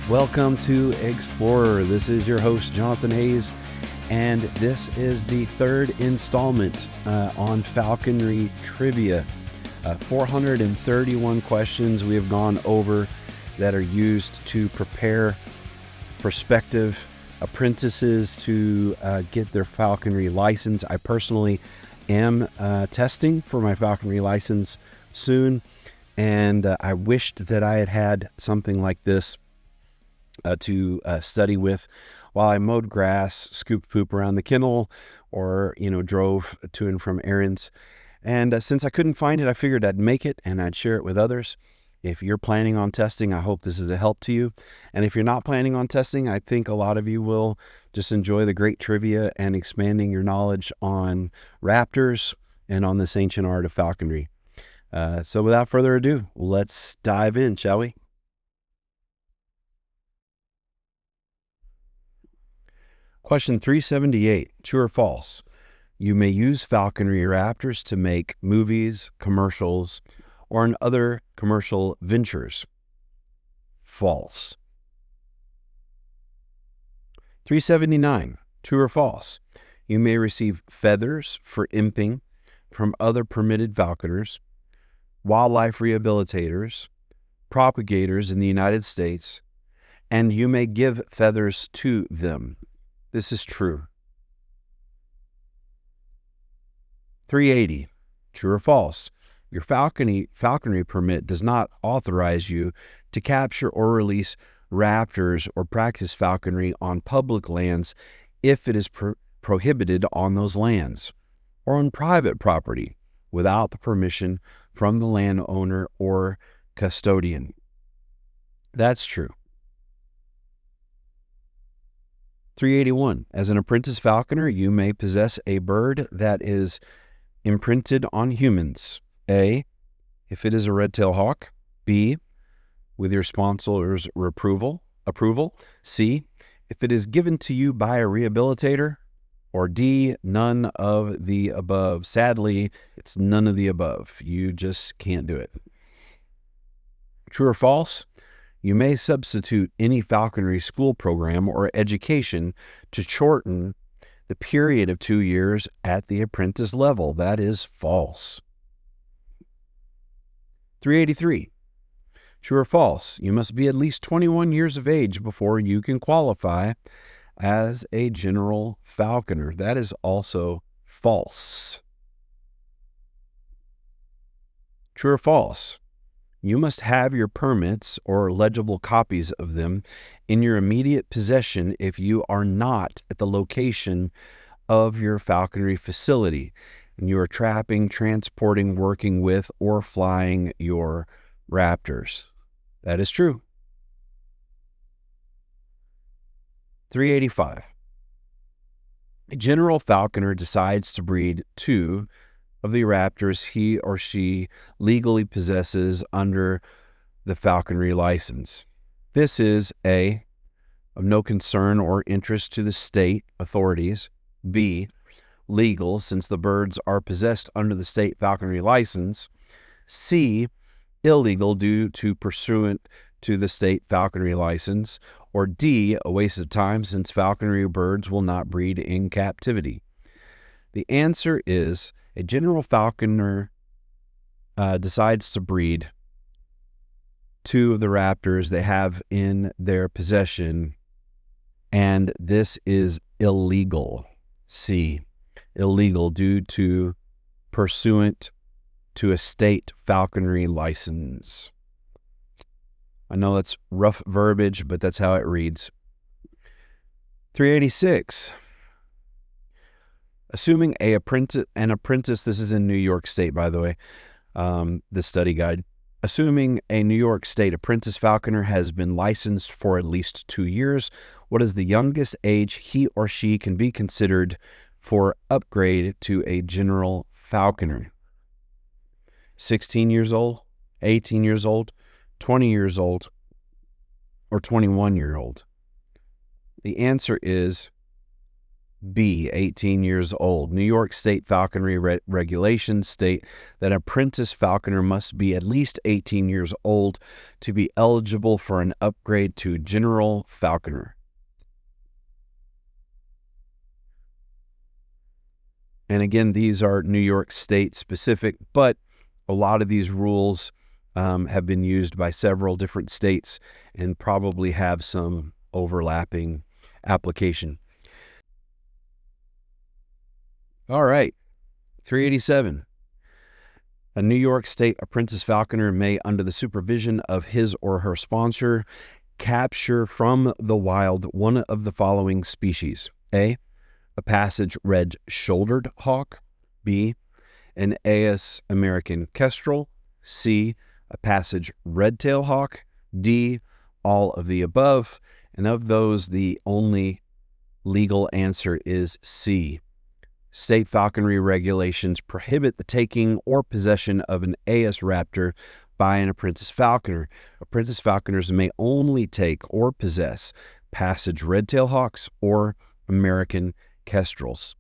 Welcome to Explorer. This is your host, Jonathan Hayes, and this is the third installment on Falconry Trivia. 431 questions we have gone over that are used to prepare prospective apprentices to get their falconry license. I personally am testing for my falconry license soon, and I wished that I had had something like this to study with while I mowed grass, scooped poop around the kennel, or drove to and from errands. And since I couldn't find it, I figured I'd make it and I'd share it with others. If you're planning on testing, I hope this is a help to you. And if you're not planning on testing, I think a lot of you will just enjoy the great trivia and expanding your knowledge on raptors and on this ancient art of falconry. So without further ado, let's dive in, shall we? Question 378, true or false? You may use falconry raptors to make movies, commercials, or in other commercial ventures. False. 379, true or false? You may receive feathers for imping from other permitted falconers, wildlife rehabilitators, propagators in the United States, and you may give feathers to them. This is true. 380, true or false? Your falconry permit does not authorize you to capture or release raptors or practice falconry on public lands if it is prohibited on those lands, or on private property without the permission from the landowner or custodian. That's true. 381. As an apprentice falconer, you may possess a bird that is imprinted on humans. A, if it is a red-tailed hawk. B, with your sponsor's approval. C, if it is given to you by a rehabilitator. Or D, none of the above. Sadly, it's none of the above. You just can't do it. True or false? You may substitute any falconry school program or education to shorten the period of 2 years at the apprentice level. That is false. 383. True or false? You must be at least 21 years of age before you can qualify as a general falconer. That is also false. True or false? You must have your permits or legible copies of them in your immediate possession if you are not at the location of your falconry facility and you are trapping, transporting, working with, or flying your raptors. That is true. 385. A general falconer decides to breed two of the raptors he or she legally possesses under the falconry license. This is A, of no concern or interest to the state authorities. B, legal since the birds are possessed under the state falconry license. C, illegal due to pursuant to the state falconry license. Or D, a waste of time since falconry birds will not breed in captivity. The answer is a general falconer decides to breed two of the raptors they have in their possession, and this is illegal. C, illegal due to pursuant to a state falconry license. I know that's rough verbiage, but that's how it reads. 386. Assuming an apprentice, this is in New York State, by the way, the study guide. Assuming a New York State apprentice falconer has been licensed for at least 2 years, what is the youngest age he or she can be considered for upgrade to a general falconer? 16 years old, 18 years old, 20 years old, or 21 years old? The answer is B, 18 years old. New York State falconry regulations state that an apprentice falconer must be at least 18 years old to be eligible for an upgrade to general falconer. And again, these are New York State specific, but a lot of these rules have been used by several different states and probably have some overlapping application. All right, 387. A New York State apprentice falconer may, under the supervision of his or her sponsor, capture from the wild one of the following species. A passage red-shouldered hawk. B, an Aes American kestrel. C, a passage red-tail hawk. D, all of the above. And of those, the only legal answer is C. State falconry regulations prohibit the taking or possession of an Aes raptor by an apprentice falconer. Apprentice falconers may only take or possess passage red-tail hawks or American kestrels.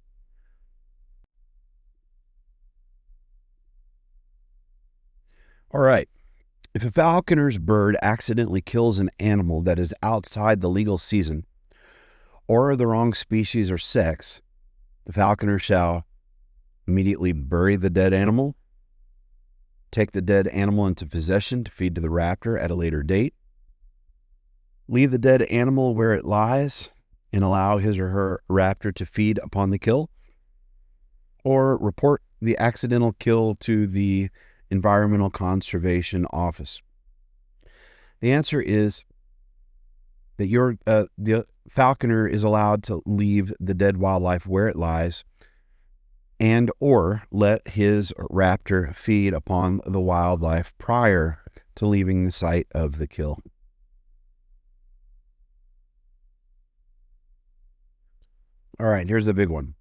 All right. If a falconer's bird accidentally kills an animal that is outside the legal season or the wrong species or sex, the falconer shall immediately bury the dead animal, take the dead animal into possession to feed to the raptor at a later date, leave the dead animal where it lies and allow his or her raptor to feed upon the kill, or report the accidental kill to the Environmental Conservation Office. The answer is that the falconer is allowed to leave the dead wildlife where it lies and or let his raptor feed upon the wildlife prior to leaving the site of the kill. All right, here's the big one.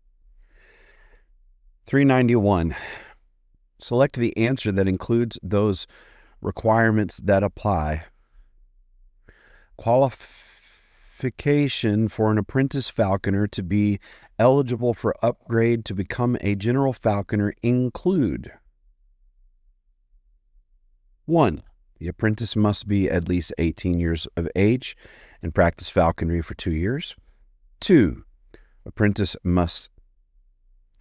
391. Select the answer that includes those requirements that apply. Qualification for an apprentice falconer to be eligible for upgrade to become a general falconer include: 1. The apprentice must be at least 18 years of age and practice falconry for 2 years. 2. Apprentice must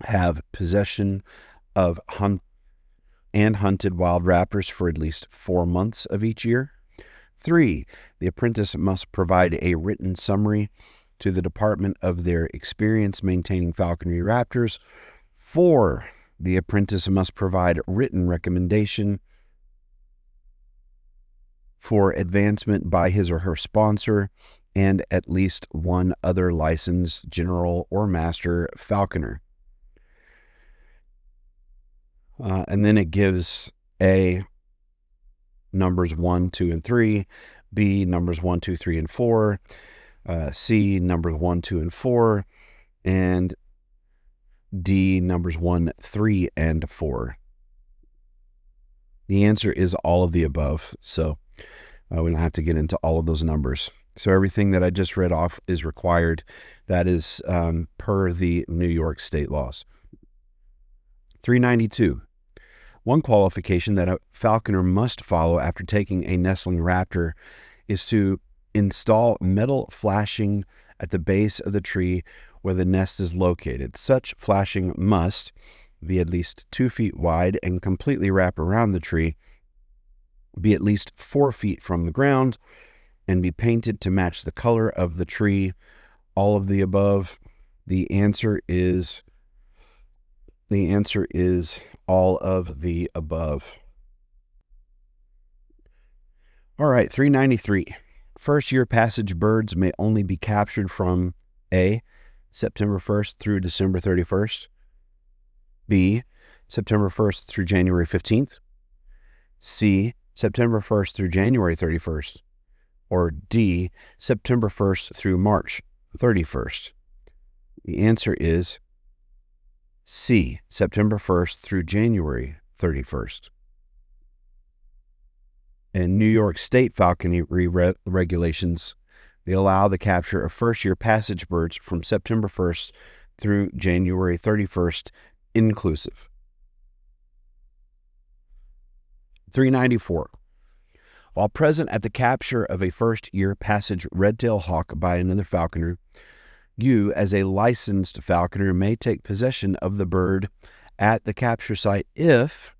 have possession of hunted wild raptors for at least 4 months of each year. 3. The apprentice must provide a written summary to the department of their experience maintaining falconry raptors. 4. The apprentice must provide written recommendation for advancement by his or her sponsor and at least one other licensed general or master falconer. And then it gives A, numbers 1, 2, and 3, B, numbers 1, 2, 3, and 4, C, numbers 1, 2, and 4, and D, numbers 1, 3, and 4. The answer is all of the above, so we don't have to get into all of those numbers. So everything that I just read off is required. That is per the New York State laws. 392. One qualification that a falconer must follow after taking a nestling raptor is to install metal flashing at the base of the tree where the nest is located. Such flashing must be at least 2 feet wide and completely wrap around the tree, be at least 4 feet from the ground, and be painted to match the color of the tree. All of the above. The answer is all of the above. All right, 393. First-year passage birds may only be captured from A, September 1st through December 31st, B, September 1st through January 15th, C, September 1st through January 31st, or D, September 1st through March 31st. The answer is C, September 1st through January 31st. In New York State falconry regulations, they allow the capture of first-year passage birds from September 1st through January 31st, inclusive. 394. While present at the capture of a first-year passage red-tailed hawk by another falconer, you, as a licensed falconer, may take possession of the bird at the capture site if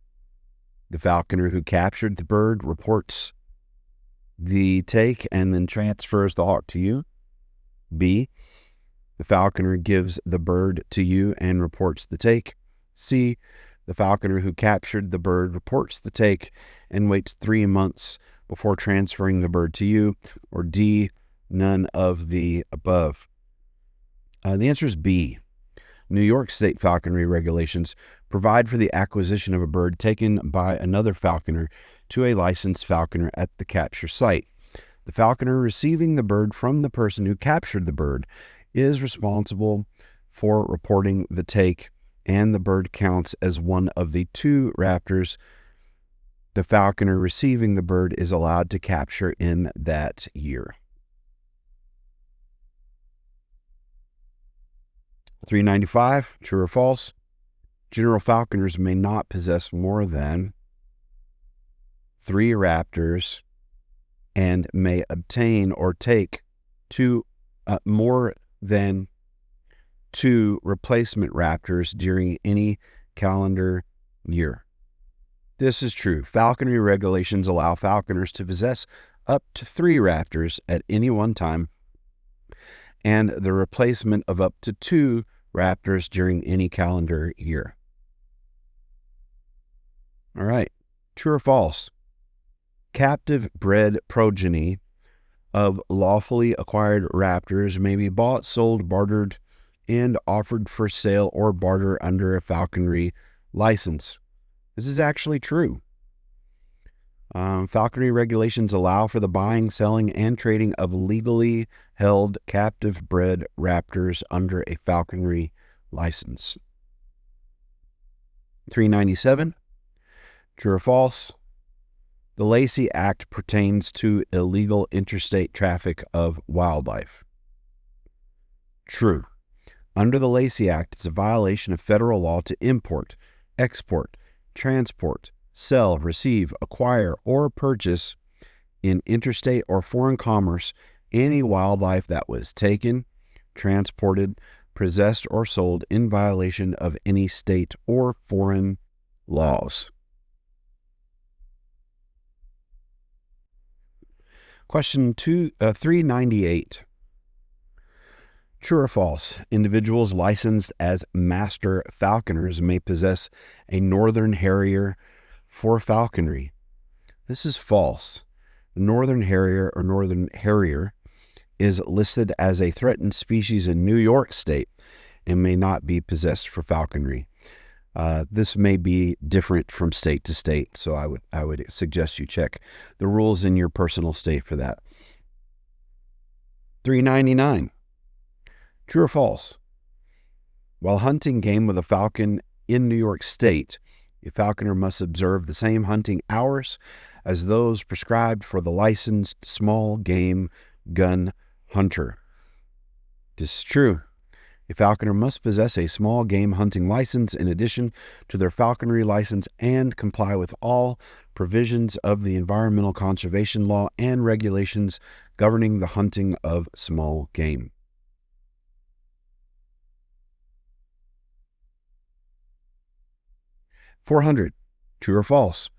the falconer who captured the bird reports the take and then transfers the hawk to you. B, the falconer gives the bird to you and reports the take. C, the falconer who captured the bird reports the take and waits 3 months before transferring the bird to you. Or D, none of the above. The answer is B. New York State falconry regulations provide for the acquisition of a bird taken by another falconer to a licensed falconer at the capture site. The falconer receiving the bird from the person who captured the bird is responsible for reporting the take, and the bird counts as one of the 2 raptors the falconer receiving the bird is allowed to capture in that year. 395, true or false? General falconers may not possess more than 3 raptors and may obtain or take more than 2 replacement raptors during any calendar year. This is true. Falconry regulations allow falconers to possess up to 3 raptors at any one time and the replacement of up to 2 raptors during any calendar year. All right. True or false? Captive bred progeny of lawfully acquired raptors may be bought, sold, bartered, and offered for sale or barter under a falconry license. This is actually true. Falconry regulations allow for the buying, selling, and trading of legally held captive bred raptors under a falconry license. 397. True or false? The Lacey Act pertains to illegal interstate traffic of wildlife. True. Under the Lacey Act, it's a violation of federal law to import, export, transport, sell, receive, acquire, or purchase in interstate or foreign commerce any wildlife that was taken, transported, possessed, or sold in violation of any state or foreign laws. Question 398. True or false? Individuals licensed as master falconers may possess a northern harrier for falconry. This is false. The northern harrier or northern harrier is listed as a threatened species in New York State and may not be possessed for falconry. This may be different from state to state, so I would suggest you check the rules in your personal state for that. 399. True or false? While hunting game with a falcon in New York State, a falconer must observe the same hunting hours as those prescribed for the licensed small game gun hunter. This is true. A falconer must possess a small game hunting license in addition to their falconry license and comply with all provisions of the Environmental Conservation Law and regulations governing the hunting of small game. 400. True or false?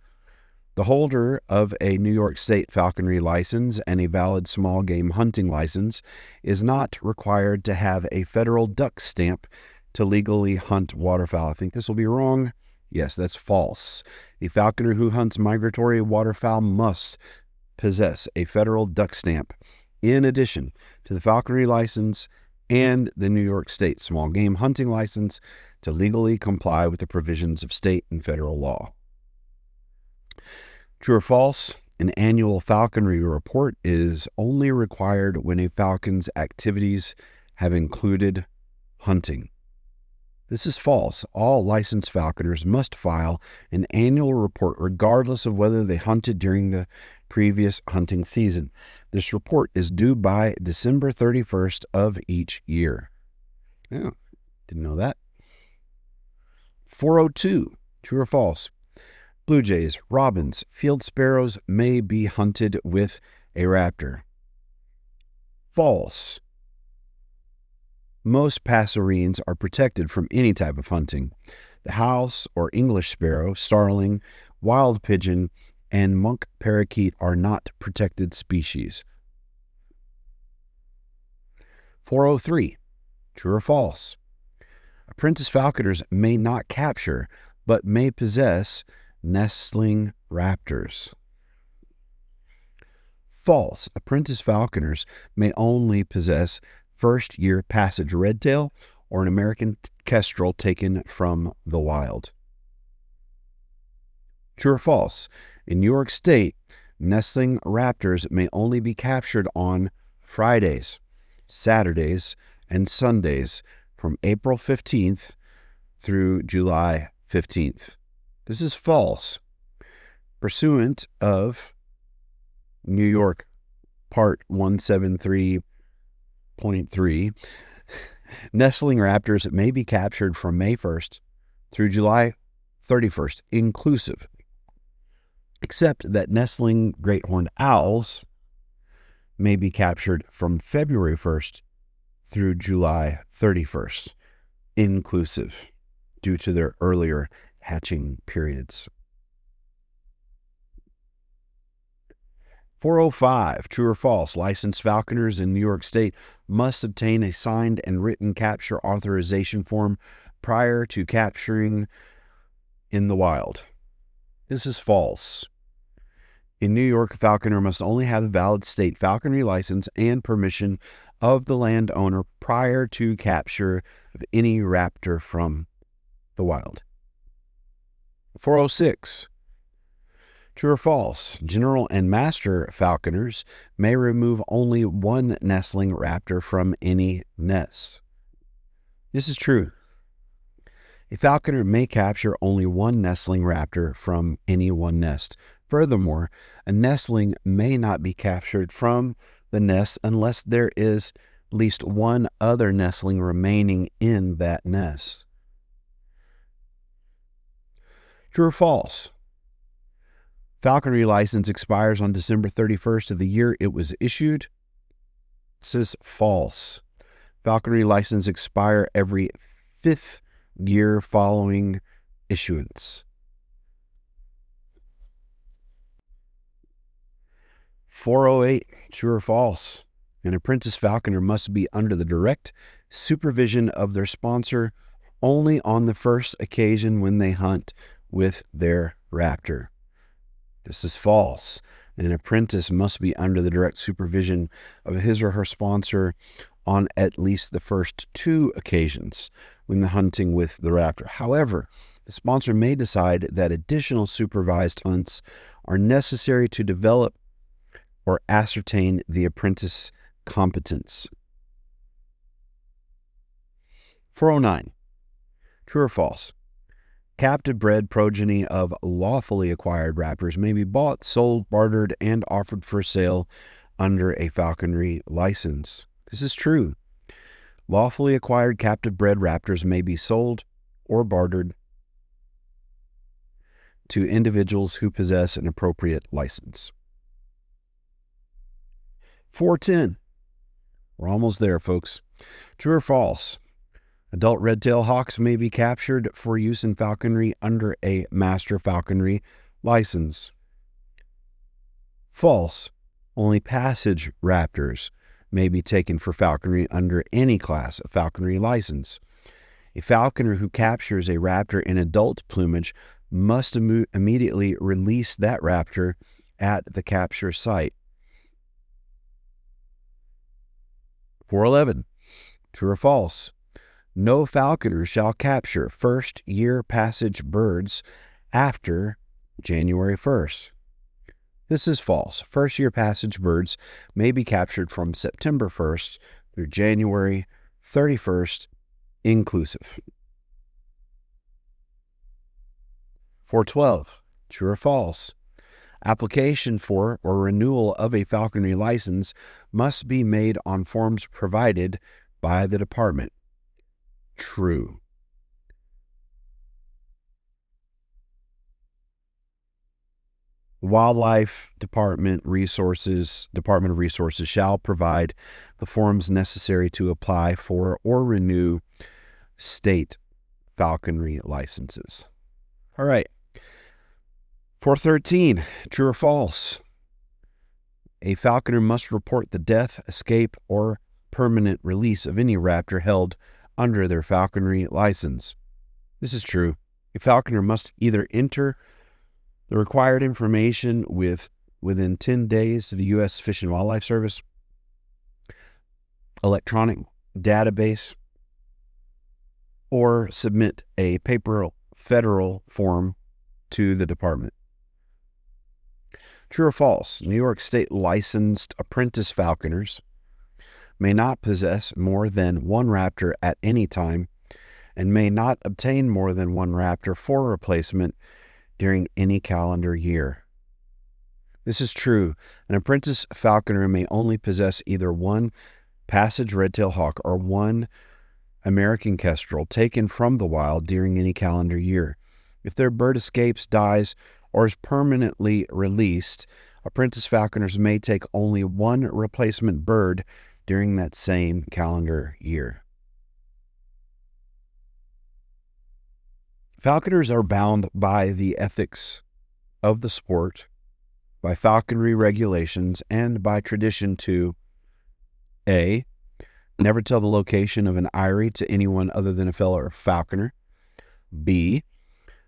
The holder of a New York State falconry license and a valid small game hunting license is not required to have a federal duck stamp to legally hunt waterfowl. I think this will be wrong. Yes, that's false. A falconer who hunts migratory waterfowl must possess a federal duck stamp in addition to the falconry license and the New York State small game hunting license to legally comply with the provisions of state and federal law. True or false? An annual falconry report is only required when a falcon's activities have included hunting. This is false. All licensed falconers must file an annual report regardless of whether they hunted during the previous hunting season. This report is due by December 31st of each year. Yeah. Didn't know that. 402, true or false? Blue jays, robins, field sparrows may be hunted with a raptor. False. Most passerines are protected from any type of hunting. The house or English sparrow, starling, wild pigeon, and monk parakeet are not protected species. 403, true or false? Apprentice falconers may not capture, but may possess nestling raptors. False. Apprentice falconers may only possess first-year passage redtail or an American kestrel taken from the wild. True or false? In New York State, nestling raptors may only be captured on Fridays, Saturdays, and Sundays from April 15th through July 15th. This is false. Pursuant of New York Part 173.3, nestling raptors may be captured from May 1st through July 31st, inclusive, except that nestling great horned owls may be captured from February 1st through July 31st, inclusive, due to their earlier hatching periods. 405, true or false? Licensed falconers in New York State must obtain a signed and written capture authorization form prior to capturing in the wild. This is false. In New York, a falconer must only have a valid state falconry license and permission of the landowner prior to capture of any raptor from the wild. 406, true or false? General and master falconers may remove only one nestling raptor from any nest. This is true. A falconer may capture only one nestling raptor from any one nest. Furthermore, a nestling may not be captured from the nest unless there is at least one other nestling remaining in that nest. True or false? Falconry license expires on December 31st of the year it was issued. This is false. Falconry license expire every 5th year following issuance. 408, true or false? An apprentice falconer must be under the direct supervision of their sponsor only on the first occasion when they hunt with their raptor. This is false. An apprentice must be under the direct supervision of his or her sponsor on at least the first 2 occasions when the hunting with the raptor. However, the sponsor may decide that additional supervised hunts are necessary to develop or ascertain the apprentice competence. 409, true or false? Captive bred progeny of lawfully acquired raptors may be bought, sold, bartered, and offered for sale under a falconry license. This is true. Lawfully acquired captive bred raptors may be sold or bartered to individuals who possess an appropriate license. 410. We're almost there, folks. True or false? Adult red-tailed hawks may be captured for use in falconry under a master falconry license. False. Only passage raptors may be taken for falconry under any class of falconry license. A falconer who captures a raptor in adult plumage must immediately release that raptor at the capture site. 411. True or false? No falconer shall capture first-year passage birds after January 1st. This is false. First-year passage birds may be captured from September 1st through January 31st, inclusive. 412. True or false? Application for or renewal of a falconry license must be made on forms provided by the department. True. Wildlife Department of Resources shall provide the forms necessary to apply for or renew state falconry licenses. All right. 413, true or false? A falconer must report the death, escape, or permanent release of any raptor held under their falconry license. This is true. A falconer must either enter the required information within 10 days to the U.S. Fish and Wildlife Service electronic database or submit a paper federal form to the department. True or false? New York State licensed apprentice falconers may not possess more than one raptor at any time and may not obtain more than one raptor for replacement during any calendar year. This is true. An apprentice falconer may only possess either one Passage red-tailed hawk or one American kestrel taken from the wild during any calendar year. If their bird escapes, dies, or is permanently released, apprentice falconers may take only one replacement bird during that same calendar year. Falconers are bound by the ethics of the sport, by falconry regulations, and by tradition to A, never tell the location of an eyrie to anyone other than a fellow falconer. B,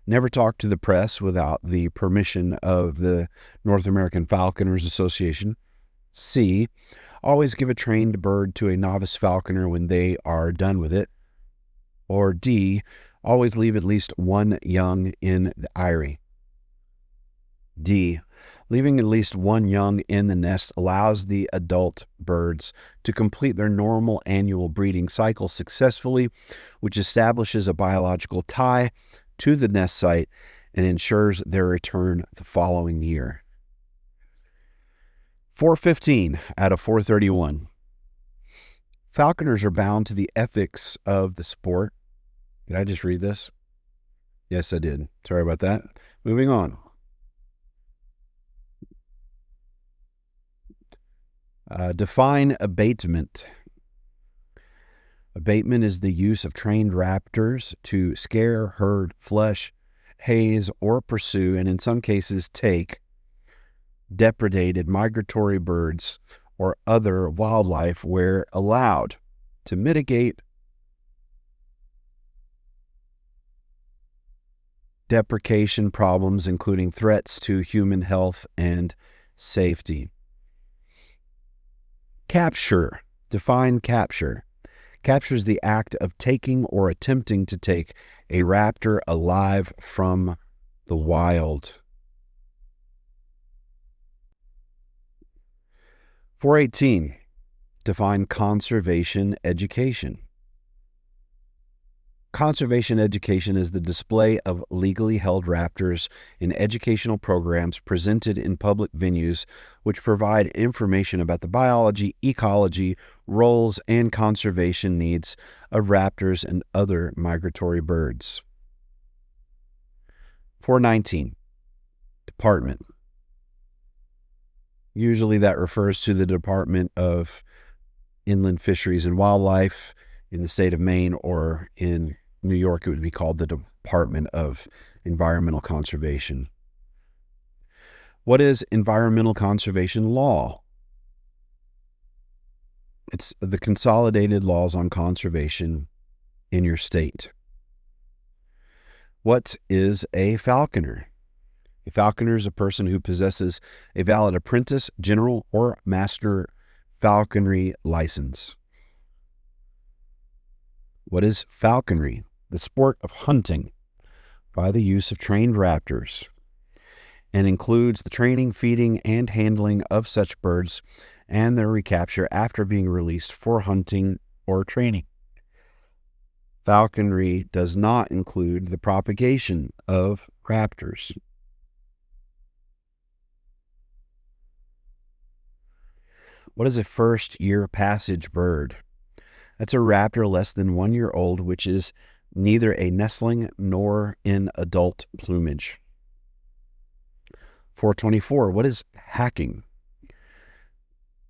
never talk to the press without the permission of the North American Falconers Association. C, always give a trained bird to a novice falconer when they are done with it. Or D, always leave at least one young in the eyrie. D, leaving at least one young in the nest allows the adult birds to complete their normal annual breeding cycle successfully, which establishes a biological tie to the nest site and ensures their return the following year. 415 out of 431. Falconers are bound to the ethics of the sport. Did I just read this? Yes, I did. Sorry about that. Moving on. Define abatement. Abatement is the use of trained raptors to scare, herd, flush, haze, or pursue, and in some cases take, depredated migratory birds or other wildlife where allowed to mitigate deprecation problems, including threats to human health and safety. Capture. Define capture. Capture is the act of taking or attempting to take a raptor alive from the wild. 418. Define conservation education. Conservation education is the display of legally held raptors in educational programs presented in public venues which provide information about the biology, ecology, roles, and conservation needs of raptors and other migratory birds. 419. Department. Usually that refers to the Department of Inland Fisheries and Wildlife in the state of Maine, or in New York, it would be called the Department of Environmental Conservation. What is environmental conservation law? It's the consolidated laws on conservation in your state. What is a falconer? A falconer is a person who possesses a valid apprentice, general, or master falconry license. What is falconry? The sport of hunting by the use of trained raptors, and includes the training, feeding, and handling of such birds and their recapture after being released for hunting or training. Falconry does not include the propagation of raptors. What is a first-year passage bird? That's a raptor less than 1 year old, which is neither a nestling nor in adult plumage. 424, what is hacking?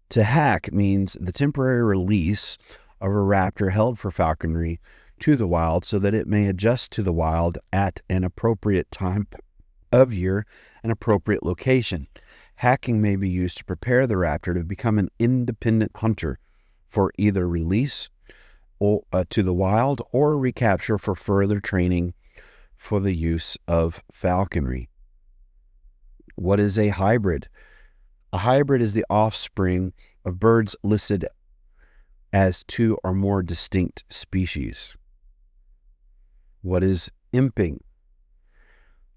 To hack means the temporary release of a raptor held for falconry to the wild so that it may adjust to the wild at an appropriate time of year and appropriate location. Hacking may be used to prepare the raptor to become an independent hunter for either release to the wild or recapture for further training for the use of falconry. What is a hybrid? A hybrid is the offspring of birds listed as two or more distinct species. What is imping?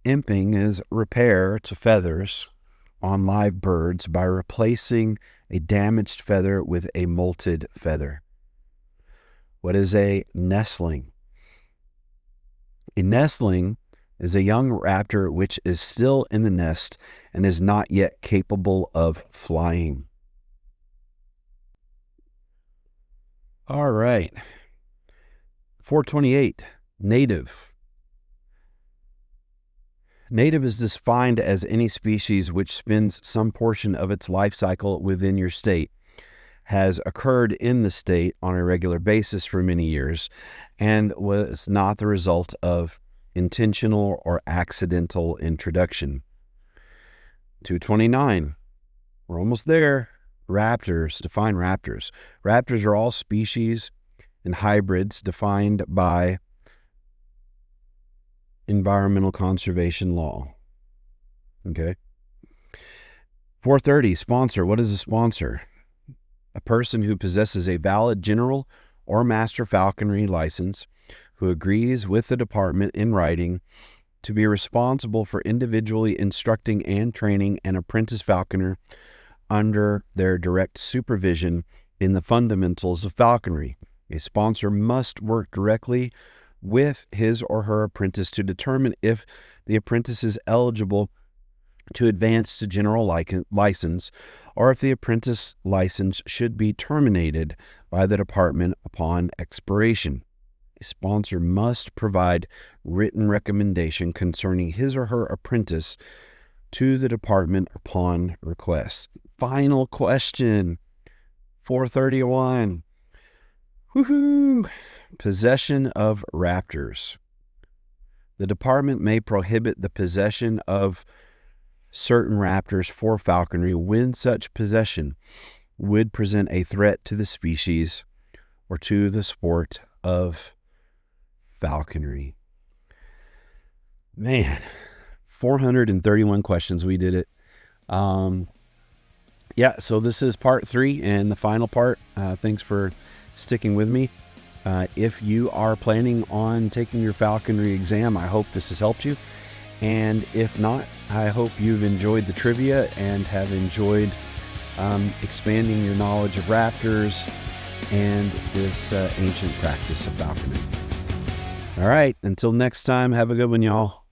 Imping is repair to feathers on live birds by replacing a damaged feather with a molted feather. What is a nestling? A nestling is a young raptor which is still in the nest and is not yet capable of flying. All right. 428, native. Native is defined as any species which spends some portion of its life cycle within your state, has occurred in the state on a regular basis for many years, and was not the result of intentional or accidental introduction. 229. We're almost there. Raptors. Define raptors. Raptors are all species and hybrids defined by environmental conservation law. Okay. 430. Sponsor. What is a sponsor? A person who possesses a valid general or master falconry license, who agrees with the department in writing to be responsible for individually instructing and training an apprentice falconer under their direct supervision in the fundamentals of falconry. A sponsor must work directly with his or her apprentice to determine if the apprentice is eligible to advance to general license, or if the apprentice license should be terminated by the department upon expiration. A sponsor must provide written recommendation concerning his or her apprentice to the department upon request. Final question, 431. Woohoo! Possession of raptors. The department may prohibit the possession of certain raptors for falconry when such possession would present a threat to the species or to the sport of falconry. Man, 431 questions. We did it. So this is part 3 and the final part. Thanks for sticking with me. If you are planning on taking your falconry exam, I hope this has helped you. And if not, I hope you've enjoyed the trivia and have enjoyed expanding your knowledge of raptors and this ancient practice of falconry. All right, until next time, have a good one, y'all.